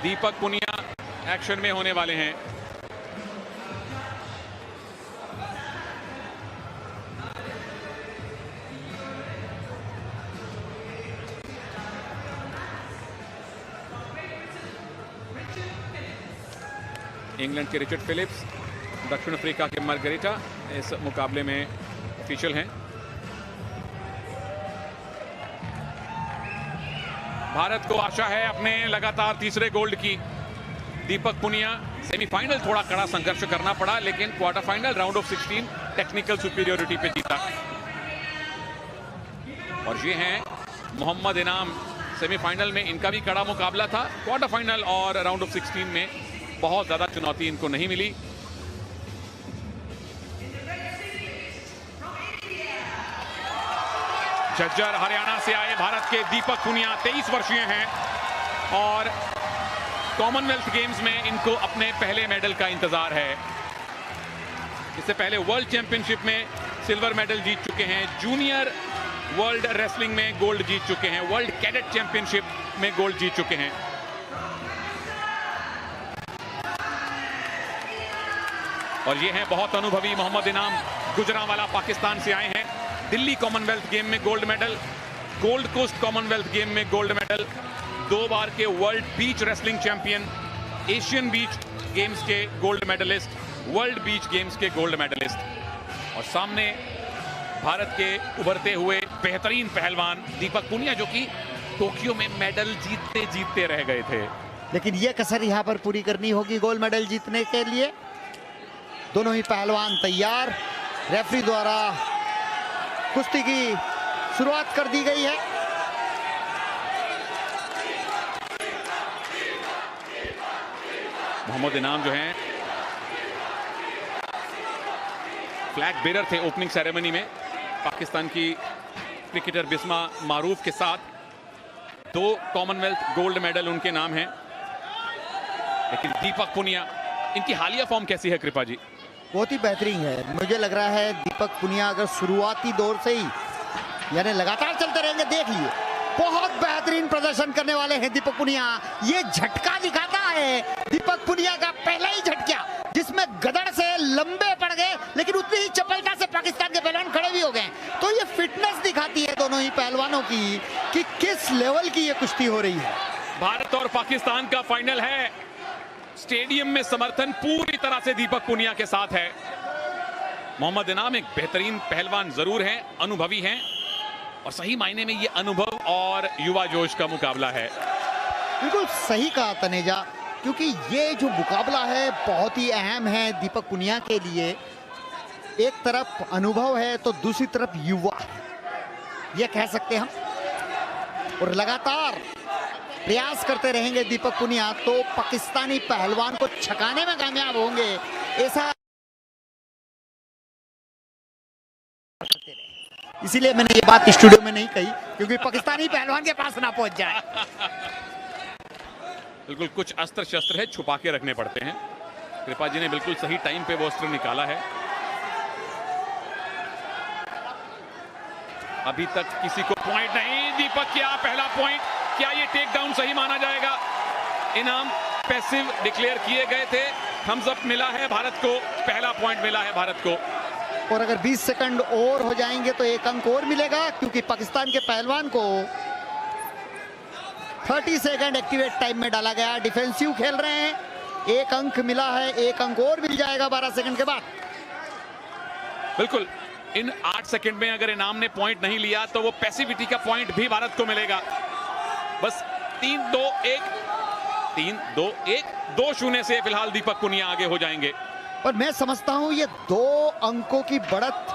दीपक Punia action में होने वाले हैं। इंग्लैंड के रिचर्ड फिलिप्स, दक्षिण अफ्रीका के मार्गरेटा इस मुकाबले में ऑफिशियल हैं। भारत को आशा है अपने लगातार तीसरे गोल्ड की। दीपक पुनिया सेमीफाइनल थोड़ा कड़ा संघर्ष करना पड़ा, लेकिन quarter final round of 16 technical superiority पे जीता। और ये हैं मोहम्मद इनाम। सेमीफाइनल में इनका भी कड़ा मुकाबला था। क्वार्टर फाइनल और राउंड ऑफ 16 में बहुत ज्यादा चुनौती इनको नहीं मिली। झज्जर हरियाणा से आए भारत के दीपक पुनिया 23 वर्षीय हैं और कॉमनवेल्थ गेम्स में इनको अपने पहले मेडल का इंतजार है। इससे पहले वर्ल्ड चैंपियनशिप में सिल्वर मेडल जीत चुके हैं, जूनियर वर्ल्ड रेसलिंग में गोल्ड जीत चुके हैं, वर्ल्ड कैडेट चैंपियनशिप में गोल्ड जीत चुके हैं। और ये हैं बहुत अनुभवी मोहम्मद इनाम, गुजरांवाला पाकिस्तान से आए हैं। दिल्ली कॉमनवेल्थ गेम में gold medal, Gold Coast Commonwealth game में गोल्ड मेडल, 2 बार के world beach wrestling champion, Asian beach games के gold medalist, world beach games के गोल्ड मेडलिस्ट। और सामने भारत के उभरते हुए बेहतरीन पहलवान दीपक पुनिया, जो कि टोक्यो में मेडल जीतते जीतते रह गए थे। लेकिन यह कसर यहां पर पूरी करनी होगी गोल्ड मेडल जीतने के लिए। दोनों ही पहलवान तैयार। रेफरी द्वारा कुश्ती की शुरुआत कर दी गई है। मोहम्मद इनाम जो हैं फ्लैग बेरर थे ओपनिंग सेरेमनी में। पाकिस्तान की क्रिकेटर बिस्मा मारूफ के साथ 2 कॉमनवेल्थ गोल्ड मेडल उनके नाम हैं। लेकिन दीपक पुनिया, इनकी हालिया फॉर्म कैसी है कृपा जी? बहुत ही बेहतरीन है। मुझे लग रहा है दीपक पुनिया अगर शुरुआती दौर से ही यानी लगातार चलते रहेंगे, देख लिए बहुत बेहतरीन प्रदर्शन करने वाले हैं दीपक पुनिया। ये झटका दिखाता है दीपक पुनिया का पहला ही झटका, जिसमें गदड़ से लंबे पड़ गए, लेकिन उतनी ही चपलता से पाकिस्तान के पहलवान खड़े भी हो गए। तो ये फिटनेस दिखाती है दोनों ही पहलवानों की कि किस लेवल की ये कुश्ती हो रही है। भारत और पाकिस्तान का फाइनल है। स्टेडियम में समर्थन पूरी तरह से दीपक पुनिया के साथ है। मोहम्मद इनाम एक बेहतरीन पहलवान जरूर हैं, अनुभवी हैं, और सही मायने में ये अनुभव और युवा जोश का मुकाबला है। बिल्कुल सही कहा तनेजा, क्योंकि ये जो मुकाबला है बहुत ही अहम है दीपक पुनिया के लिए। एक तरफ अनुभव है तो दूसरी तरफ युवा है, ये कह सकते हम। और लगातार प्रयास करते रहेंगे दीपक पुनिया तो पाकिस्तानी पहलवान को छकाने में कामयाब होंगे, ऐसा इसीलिए मैंने ये बात स्टूडियो में नहीं कही, क्योंकि पाकिस्तानी पहलवान के पास ना पहुंच जाए। बिल्कुल कुछ अस्त्र शस्त्र है, छुपा के रखने पड़ते हैं। कृपा जी ने बिल्कुल सही टाइम पे वो अस्त्र निकाला है। अभी तक किसी को पॉइंट नहीं। दीपक क्या पहला पॉइंट, क्या ये टेक डाउन सही माना जाएगा? इनाम पैसिव डिक्लेयर किए गए थे, थम्स अप मिला है भारत को, पहला पॉइंट मिला है भारत को। और अगर 20 सेकंड और हो जाएंगे तो 1 अंक और मिलेगा, क्योंकि पाकिस्तान के पहलवान को 30 सेकंड एक्टिवेट टाइम में डाला गया। डिफेंसिव खेल रहे हैं, 1 अंक मिला है, 1 अंक और मिल जाएगा 12 सेकंड के बाद। बिल्कुल, इन 8 सेकंड में अगर इनाम ने पॉइंट नहीं लिया तो वो पैसिविटी का पॉइंट भी भारत को मिलेगा। बस 3-2-1 2-0 से फिलहाल दीपक पुनिया आगे हो जाएंगे। और मैं समझता हूं ये 2 अंकों की बढ़त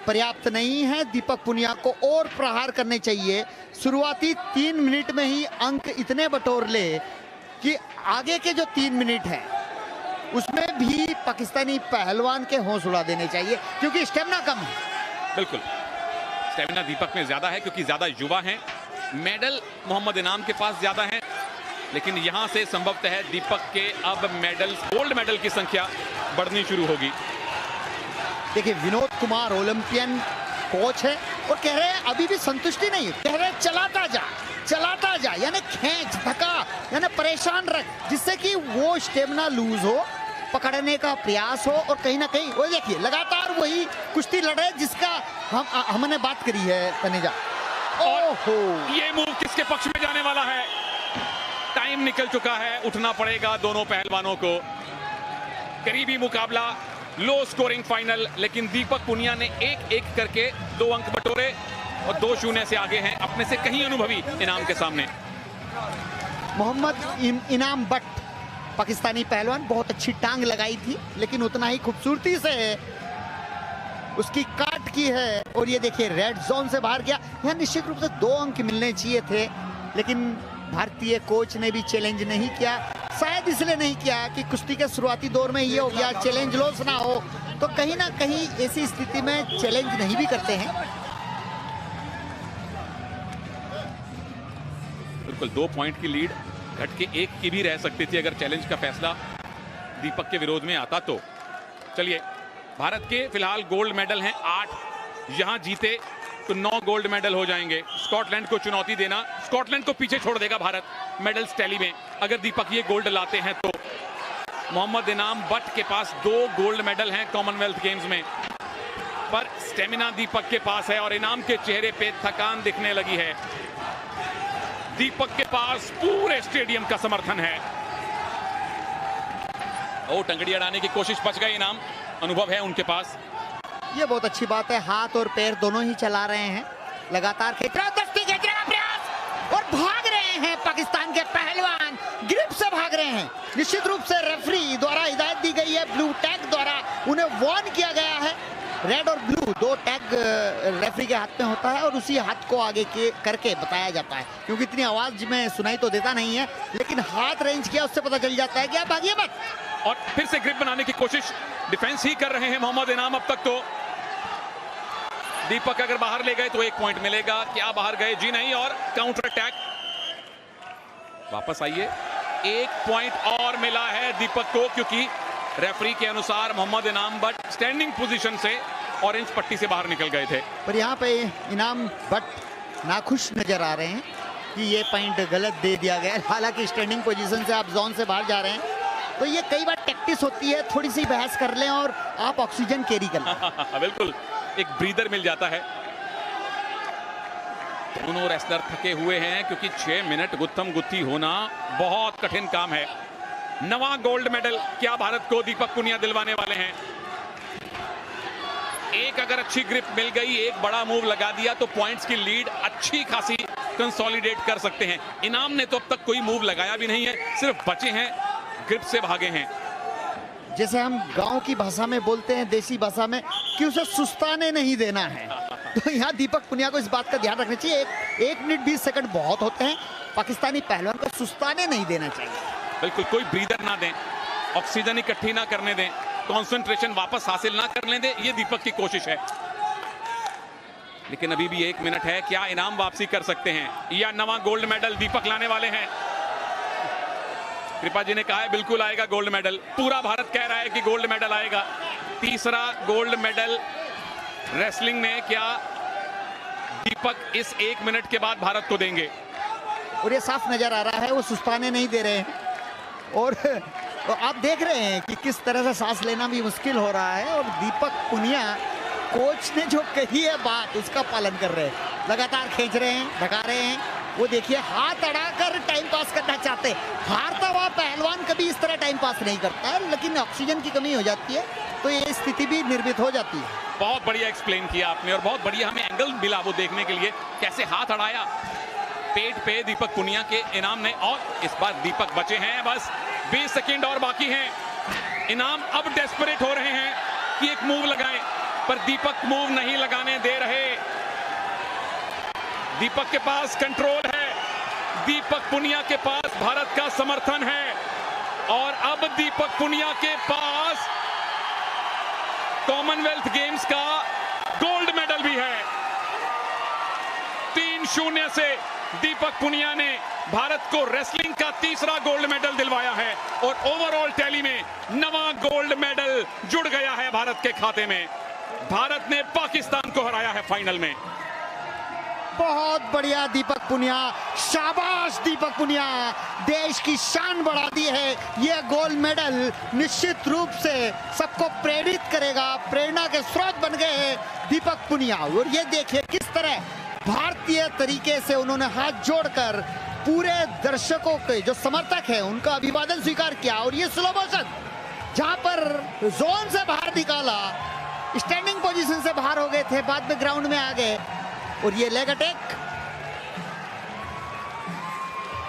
पर्याप्त नहीं है। दीपक पुनिया को और प्रहार करने चाहिए। शुरुआती 3 मिनट में ही अंक इतने बटोर ले कि आगे के जो 3 मिनट हैं उसमें भी पाकिस्तानी पहलवान के होश उड़ा देने चाहिए, क्योंकि स्टेमिना कम है। बिल्कुल, स्टेमिना दीपक में ज्यादा है क्योंकि ज्यादा युवा हैं। मेडल मोहम्मद इनाम के पास ज्यादा हैं, लेकिन यहां से संभवतः दीपक के अब मेडल्स, गोल्ड मेडल की संख्या बढ़नी शुरू होगी। देखिए, विनोद कुमार ओलंपियन कोच है और कह रहे हैं अभी भी संतुष्टि नहीं है, कह रहे हैं चलाता जा, यानी खींच धक्का यानी परेशान रख, जिससे कि वो स्टेमिना लूज हो, पकड़ने का प्रयास हो और कहीं ना कहीं वो देखिए लगातार वही कुश्ती लड़े जिसका हमने बात करी है तनेजा। ओहो, ये मूव किसके पक्ष में जाने वाला है? टाइम निकल चुका है, उठना पड़ेगा दोनों पहलवानों को। करीबी मुकाबला, लो स्कोरिंग फाइनल, लेकिन दीपक पुनिया ने एक एक करके 2 अंक बटोरे और 2-0 से आगे हैं, अपने से कहीं अनुभवी इनाम के सामने। मोहम्मद इनाम बट पाकिस्तानी पहलवान, बहुत अच्छी टांग लगाई थी, लेकिन उतना ही खूबसूरती से उसकी काट की है। और ये देखिए रेड जोन से बाहर गया। यहाँ निश्चित रूप से 2 अंक मिलने चाहिए थे, लेकिन भारतीय कोच ने भी चैलेंज नहीं किया। शायद इसलिए नहीं किया कि कुश्ती के शुरुआती दौर में ये हो गया चैलेंज लॉस ना हो, तो कहीं ना कहीं ऐसी स्थिति में चैलेंज नहीं भी करते हैं। बिल्कुल 2 पॉइंट की लीड घट के 1 की भी रह सकती थी अगर चैलेंज का फैसला दीपक के विरोध में आता तो। चलिए, भारत के फिलहाल गोल्ड मेडल हैं 8, यहां जीते तो 9 गोल्ड मेडल हो जाएंगे। स्कॉटलैंड को चुनौती देना, स्कॉटलैंड को पीछे छोड़ देगा भारत मेडल्स टैली में अगर दीपक ये गोल्ड लाते हैं तो। मोहम्मद इनाम बट के पास 2 गोल्ड मेडल हैं कॉमनवेल्थ गेम्स में, पर स्टेमिना दीपक के पास है और इनाम के चेहरे पे थकान दिखने लगी है। दीपक के पास पूरे स्टेडियम का समर्थन है। ओ, टंगड़ी अड़ाने की कोशिश, बच गए इनाम, अनुभव है उनके पास। ये बहुत अच्छी बात है, हाथ और पैर दोनों ही चला रहे हैं, लगातार खींचने का प्रयास और भाग रहे हैं पाकिस्तान के पहलवान, ग्रिप से भाग रहे हैं। निश्चित रूप से रेफरी द्वारा हिदायत दी गई है, ब्लू टैग द्वारा उन्हें वार्न किया गया है। रेड और ब्लू 2 टैग रेफरी के हाथ में होता है और उसी हाथ को आगे करके बताया जाता है, क्योंकि इतनी आवाज में सुनाई तो देता नहीं है, लेकिन हाथ रेंज किया उससे पता चल जाता है कि आप भागिए मत। और फिर से ग्रिप बनाने की कोशिश, डिफेंस ही कर रहे हैं मोहम्मद इनाम अब तक तो। दीपक अगर बाहर ले गए तो 1 पॉइंट मिलेगा, क्या बाहर गए? जी नहीं, और काउंटर अटैक। वापस आइए, 1 पॉइंट और मिला है दीपक को, क्योंकि रेफरी के अनुसार मोहम्मद इनाम बट स्टैंडिंग पोजीशन से ऑरेंज पट्टी से बाहर निकल गए थे। पर यहाँ पे इनाम बट नाखुश नजर आ रहे हैं कि ये पॉइंट गलत दे दिया गया। हालांकि स्टैंडिंग पोजीशन से आप जोन से बाहर जा रहे हैं, तो ये कई बार प्रैक्टिस होती है, थोड़ी सी बहस कर लें और आप ऑक्सीजन कैरी कर लें। बिल्कुल, एक ब्रीदर मिल जाता है। दोनों रेसलर थके हुए हैं, क्योंकि 6 मिनट गुत्थम गुत्थी होना बहुत कठिन काम है। 9वां गोल्ड मेडल क्या भारत को दीपक पुनिया दिलवाने वाले हैं? एक अगर अच्छी ग्रिप मिल गई, एक बड़ा मूव लगा दिया तो पॉइंट्स की लीड अच्छी खासी कंसोलिडेट कर सकते हैं। इनाम ने तो अब तक कोई मूव लगाया भी नहीं है, सिर्फ बचे हैं, ग्रिप से भागे हैं। जैसे हम गांव की भाषा में बोलते हैं, देसी भाषा में, कि उसे सुस्ताने नहीं देना है। तो यहाँ दीपक पुनिया को इस बात का ध्यान रखना चाहिए। 1 मिनट 20 सेकंड बहुत होते हैं, पाकिस्तानी पहलवान को सुस्ताने नहीं देना चाहिए। बिल्कुल, कोई ब्रीदर ना दें, ऑक्सीजन इकट्ठी ना करने दें, कंसंट्रेशन वापस हासिल ना करने दें, ये दीपक की कोशिश है। लेकिन अभी भी 1 मिनट है, क्या इनाम वापसी कर सकते हैं या 9वां गोल्ड मेडल दीपक लाने वाले हैं? कृपा जी ने कहा है बिल्कुल आएगा गोल्ड मेडल, पूरा भारत कह रहा है कि गोल्ड मेडल आएगा। 3रा गोल्ड मेडल रेसलिंग में क्या दीपक इस 1 मिनट के बाद भारत को देंगे? और ये साफ नजर आ रहा है वो सुस्ताने नहीं दे रहे हैं, और आप देख रहे हैं कि किस तरह से सांस लेना भी मुश्किल हो रहा है। और दीपक पुनिया कोच ने जो कही है बात, उसका पालन कर रहे हैं, लगातार खींच रहे हैं, ढका रहे हैं। वो देखिए हाथ अड़ाकर टाइम पास करना चाहते हैं। हारता हुआ पहलवान कभी इस तरह टाइम पास नहीं करता है, लेकिन ऑक्सीजन की कमी हो जाती है तो ये स्थिति भी निर्मित हो जाती है। बहुत बढ़िया एक्सप्लेन किया आपने, और बहुत बढ़िया हमें एंगल मिला वो देखने के लिए, कैसे हाथ अड़ाया पेट पे दीपक पुनिया के इनाम ने। और इस बार दीपक बचे हैं, बस 20 सेकंड और बाकी हैं। इनाम अब डेस्परेट हो रहे हैं कि एक मूव लगाएं, पर दीपक मूव नहीं लगाने दे रहे। दीपक के पास कंट्रोल है, दीपक पुनिया के पास भारत का समर्थन है, और अब दीपक पुनिया के पास कॉमनवेल्थ गेम्स का गोल्ड मेडल भी है। 3-0 से दीपक पुनिया ने भारत को रेसलिंग का 3रा गोल्ड मेडल दिलवाया है, और ओवरऑल टैली में 9वां गोल्ड मेडल जुड़ गया है भारत के खाते में। भारत ने पाकिस्तान को हराया है फाइनल में। बहुत बढ़िया दीपक पुनिया, शाबाश दीपक पुनिया, देश की शान बढ़ा दी है। यह गोल्ड मेडल निश्चित रूप से सबको प्रेरित करेगा, प्रेरणा के स्रोत बन गए हैं दीपक पुनिया। और ये देखिए किस तरह भारतीय तरीके से उन्होंने हाथ जोड़कर पूरे दर्शकों के जो समर्थक हैं उनका अभिवादन स्वीकार किया। और ये स्लो मोशन जहां पर जोन से बाहर निकाला, स्टैंडिंग पोजीशन से बाहर हो गए थे, बाद में ग्राउंड में आ गए। और ये लेग अटैक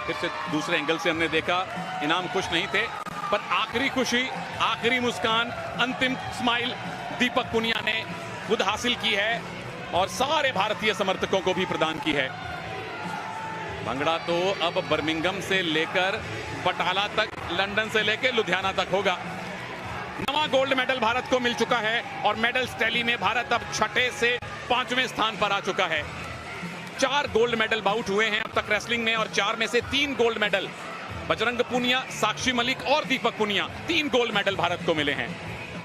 फिर से दूसरे एंगल से हमने देखा, इनाम खुश नहीं थे, पर आखिरी खुशी, आखिरी मुस्कान, अंतिम स्माइल दीपक पुनिया ने खुद हासिल की है और सारे भारतीय समर्थकों को भी प्रदान की है। भंगड़ा तो अब बर्मिंघम से लेकर बटाला तक, लंदन से लेकर लुधियाना तक होगा। नवा गोल्ड मेडल भारत को मिल चुका है और मेडल टैली में भारत अब 6 से 5वें स्थान पर आ चुका है। 4 गोल्ड मेडल बाउट हुए हैं अब तक रेसलिंग में और 4 में से 3 गोल्ड मेडल बजरंग पुनिया, साक्षी मलिक और दीपक पुनिया, 3 गोल्ड मेडल भारत को मिले हैं।